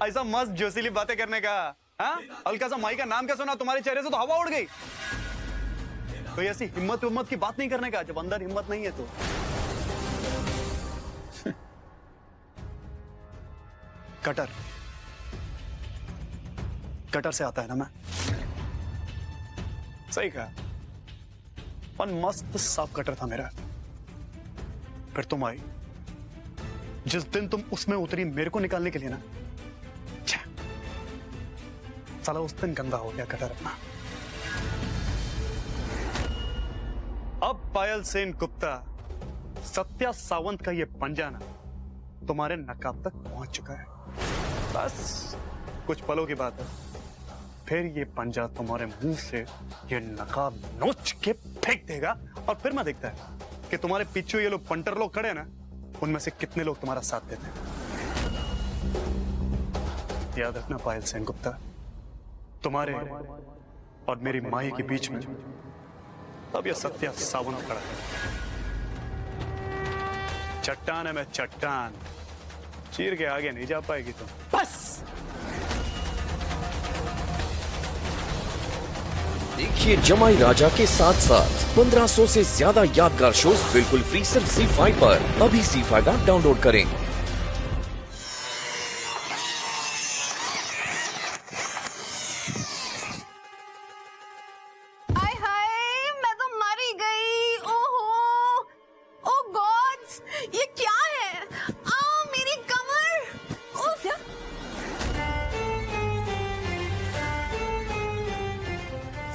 ऐसा मस्त जोशीली बातें करने का। हाँ, हल्का सा माई का नाम क्या सुना, तुम्हारे चेहरे से तो हवा उड़ गई। तो ऐसी हिम्मत की बात नहीं करने का जब अंदर हिम्मत नहीं है तो। कटर कटर से आता है ना मैं। सही कहा, पर मस्त साफ कटर था मेरा। फिर तुम आई, जिस दिन तुम उसमें उतरी मेरे को निकालने के लिए ना, साला उस दिन गंदा हो गया कटर अपना। अब पायल सेन गुप्ता, सत्या सावंत का ये पंजा ना तुम्हारे नकाब तक पहुंच चुका है। बस कुछ पलों की बात है, फिर ये पंजा तुम्हारे मुंह से ये नकाब नोच के फेंक देगा। और फिर मैं देखता है कि तुम्हारे पीछे ये लोग पंटर लोग खड़े हैं ना, उनमें से कितने लोग तुम्हारा साथ देते हैं। याद रखना पायल सेन गुप्ता, तुम्हारे और मेरी माई के बीच में अब यह सत्या सावंत खड़ा है। चट्टान है मैं, चट्टान, चीर के आगे नहीं जा पाएगी तुम। बस देखिए जमाई राजा के साथ साथ 1500 से ज्यादा यादगार शोज बिल्कुल फ्री सिर्फ ZEE5 पर। अभी ZEE5 ऐप डाउनलोड करें।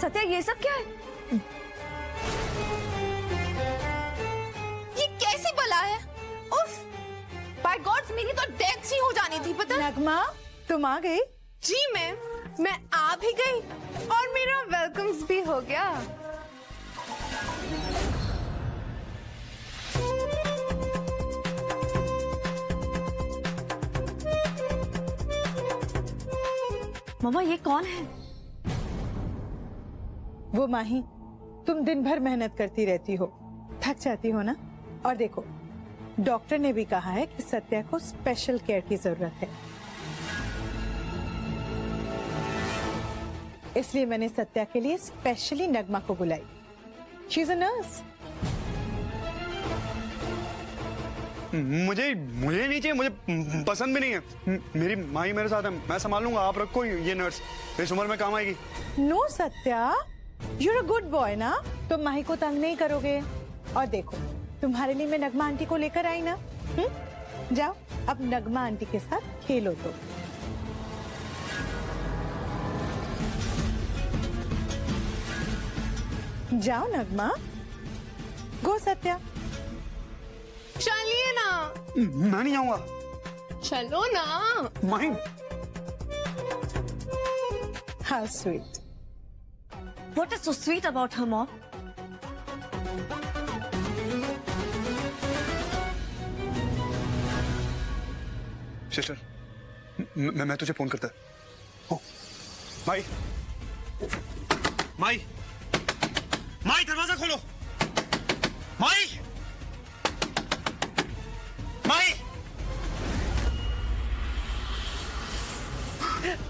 सत्या, ये सब क्या है? ये कैसी बला है? उफ! बाय गॉड्स, मेरी तो डेथ सी हो जानी थी, पता? नगमा, तुम आ गई? जी मैं आ भी गई और मेरा वेलकम्स भी हो गया। मम्मा, ये कौन है? वो माही, तुम दिन भर मेहनत करती रहती हो, थक जाती हो ना। और देखो, डॉक्टर ने भी कहा है कि सत्या को स्पेशल केयर की जरूरत है, इसलिए मैंने सत्या के लिए स्पेशली नगमा को बुलाई। She is a nurse. मुझे नहीं चाहिए, मुझे पसंद भी नहीं है। मेरी माई मेरे साथ है, मैं संभाल लूंगा। आप रखो ये नर्स, इस उम्र में काम आएगी। No Satya, you're a good boy ना, तुम माही को तंग नहीं करोगे। और देखो, तुम्हारे लिए मैं नगमा आंटी को लेकर आई ना। जाओ, अब नगमा आंटी के साथ खेलो। तो जाओ नगमा, गो सत्या। चलिए ना। मैं नहीं आऊंगा। चलो ना। Mahi, how sweet. What is so sweet about her, mom? Sister, मैं तुझे फोन करता हूँ। माई, माई, माई, दरवाजा खोलो। माई, माई।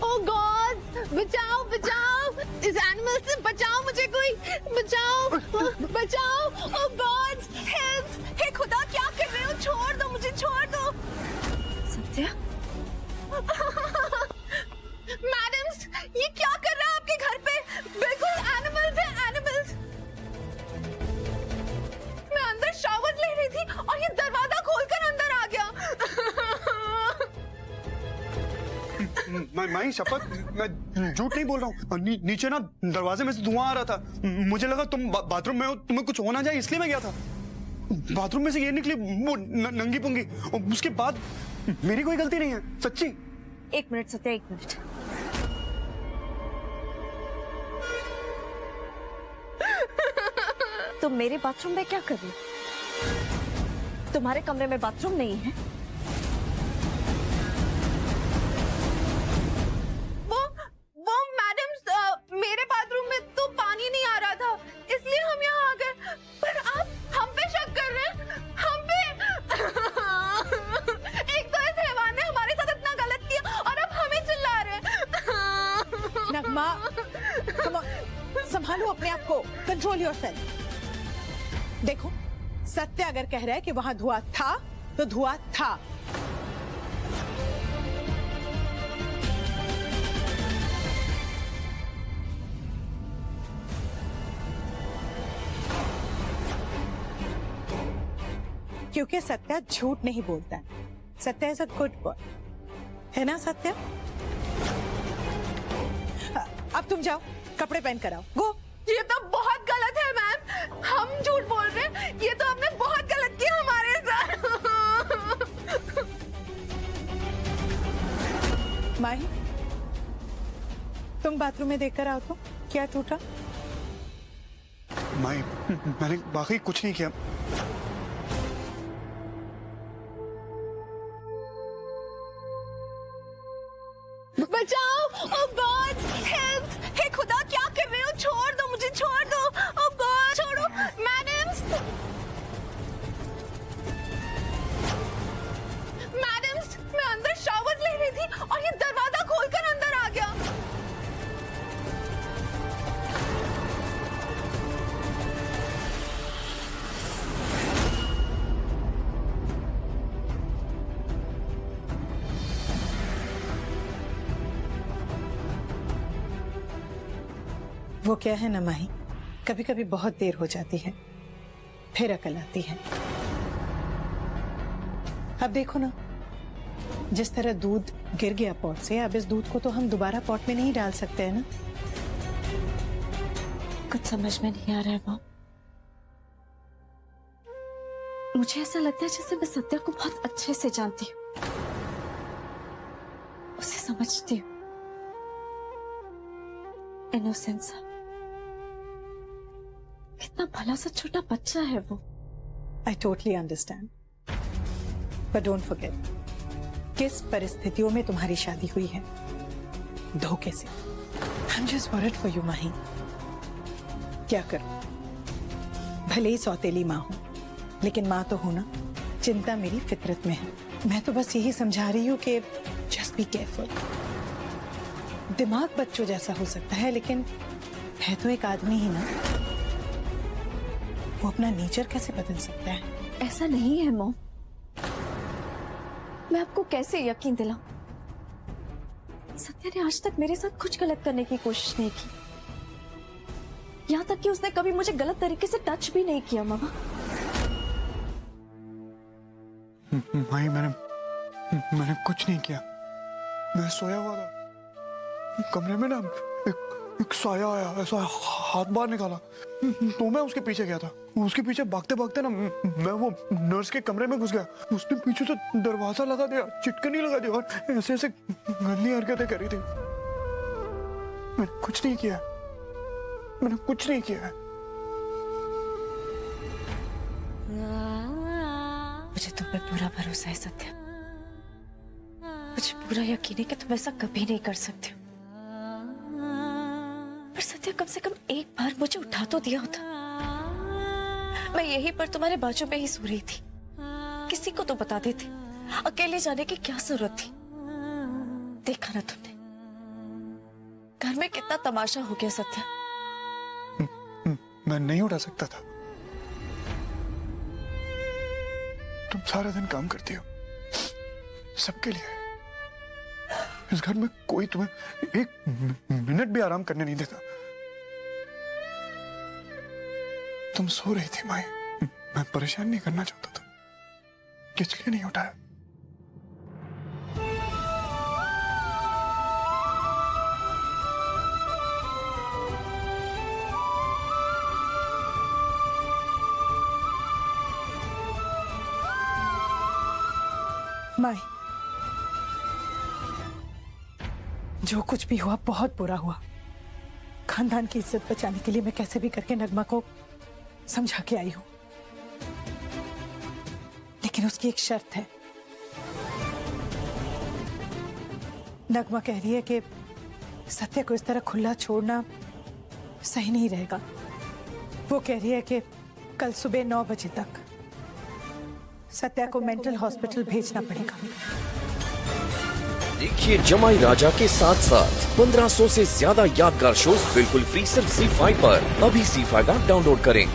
ओह गॉड, बचाओ बचाओ, इस एनिमल से बचाओ मुझे, कोई बचाओ बचाओ। ओह गॉड, हेल्प! हे खुदा, क्या कर रहे हो? छोड़ दो मुझे, छोड़ दो। सत्या? मैडम्स, ये क्या कर रहा है आपके घर पे? बिल्कुल एनिमल्स है, एनिमल्स। मैं अंदर शावर ले रही थी और ये दरवाजा खोलकर अंदर आ गया। माई शपथ, मैं झूठ नहीं बोल रहा हूँ। नीचे ना दरवाजे में से धुआं आ रहा था, मुझे लगा तुम बाथरूम में हो, तुम्हें कुछ होना जाए, इसलिए मैं गया था। बाथरूम में से ये निकली वो नंगी पुंगी, और उसके बाद मेरी कोई गलती नहीं है, सच्ची। एक मिनट सत्या, एक मिनट। तुम मेरे बाथरूम में क्या कर रही हो? तुम्हारे कमरे में बाथरूम नहीं है? वो मैडम, मेरे बाथरूम में तो पानी नहीं आ रहा था, इसलिए हम यहाँ आ गए। पर आप हम पे शक कर रहे हैं? हम पे? एक तो इस हैवान ने हमारे साथ इतना गलत किया और अब हम नमा, संभालो अपने आप को, कंट्रोल योरसेल्फ। देखो, सत्य अगर कह रहा है कि वहां धुआं था तो धुआं था। क्योंकि सत्या झूठ नहीं बोलता है। Satya is a good boy, है ना सत्या? अब तुम जाओ, कपड़े पहन कर आओ, गो। ये तो बहुत गलत है मैम, हम झूठ बोल रहे हैं, ये तो आपने बहुत गलत किया हमारे साथ। माही, तुम बाथरूम में देखकर आओ तो क्या टूटा? माई, मैंने वाकई कुछ नहीं किया। बचाओ, ओह गॉड, हेल्प, हे खुदा क्या कर रहे हो? छोड़ दो मुझे, छोड़ दो, ओह गॉड, छोड़ो, मैडम्स, मैडम्स, मैं अंदर शावर ले रही थी और ये दरवाजा खोलकर अंदर आ गया। वो क्या है ना माही, कभी कभी बहुत देर हो जाती है, फिर अकल आती है। अब देखो ना, जिस तरह दूध गिर गया पॉट से, अब इस दूध को तो हम दोबारा पॉट में नहीं डाल सकते हैं ना। कुछ समझ में नहीं आ रहा है मॉम। मुझे ऐसा लगता है जैसे मैं सत्या को बहुत अच्छे से जानती हूँ, उसे समझती हूँ। इनोसेंस, कितना भला सा छोटा बच्चा है वो। I totally understand, but don't forget किस परिस्थितियों में तुम्हारी शादी हुई है, धोखे से। I am just worried for you Mahi. क्या करूं, भले ही सौतेली माँ हूं, लेकिन माँ तो हूं ना। चिंता मेरी फितरत में है। मैं तो बस यही समझा रही हूँ कि जस्ट बी केयरफुल। दिमाग बच्चों जैसा हो सकता है, लेकिन है तो एक आदमी ही ना। वो अपना नेचर कैसे बदल सकता है? ऐसा नहीं है मॉम, मैं आपको कैसे यकीन दिलाऊं? सत्या ने आज तक मेरे साथ कुछ गलत करने की कोशिश नहीं की, यहाँ तक कि उसने कभी मुझे गलत तरीके से टच भी नहीं किया। मामा, माई, मैंने कुछ नहीं किया। मैं सोया हुआ था, कमरे में ना एक साया आया, ऐसा हाथ बाहर निकाला, तो मैं उसके पीछे गया था। उसके पीछे भागते भागते ना मैं वो नर्स के कमरे में घुस गया। उसने पीछे से दरवाजा लगा दिया, चिटकनी लगा दी और ऐसे ऐसे गंदी हरकतें करी थी। मैंने कुछ नहीं किया, मैंने कुछ नहीं किया। मुझे तुम पे पूरा भरोसा है सत्या। मुझे पूरा यकीन है कि तुम ऐसा कभी नहीं कर सकते हो। पर सत्या, कम से कम एक बार मुझे उठा तो दिया होता। मैं यहीं पर तुम्हारे बाजू में ही सो रही थी, किसी को तो बता देती। अकेले जाने की क्या जरूरत थी? देखा ना तुमने घर में कितना तमाशा हो गया। सत्या, मैं नहीं उठा सकता था। तुम सारा दिन काम करती हो सबके लिए। इस घर में कोई तुम्हें एक मिनट भी आराम करने नहीं देता। तुम सो रही थी माई, मैं परेशान नहीं करना चाहता था, किसलिए नहीं उठाया? माई, जो कुछ भी हुआ बहुत बुरा हुआ। खानदान की इज्जत बचाने के लिए मैं कैसे भी करके नगमा को समझा के आई हूं, लेकिन उसकी एक शर्त है। नगमा कह रही है कि सत्य को इस तरह खुला छोड़ना सही नहीं रहेगा। वो कह रही है कि कल सुबह 9 बजे तक सत्या को मेंटल हॉस्पिटल भेजना पड़ेगा। देखिए जमाई राजा के साथ साथ 1500 से ज्यादा यादगार शोज बिल्कुल फ्री सिर्फ ZEE5 पर। अभी ZEE5 ऐप डाउनलोड करें।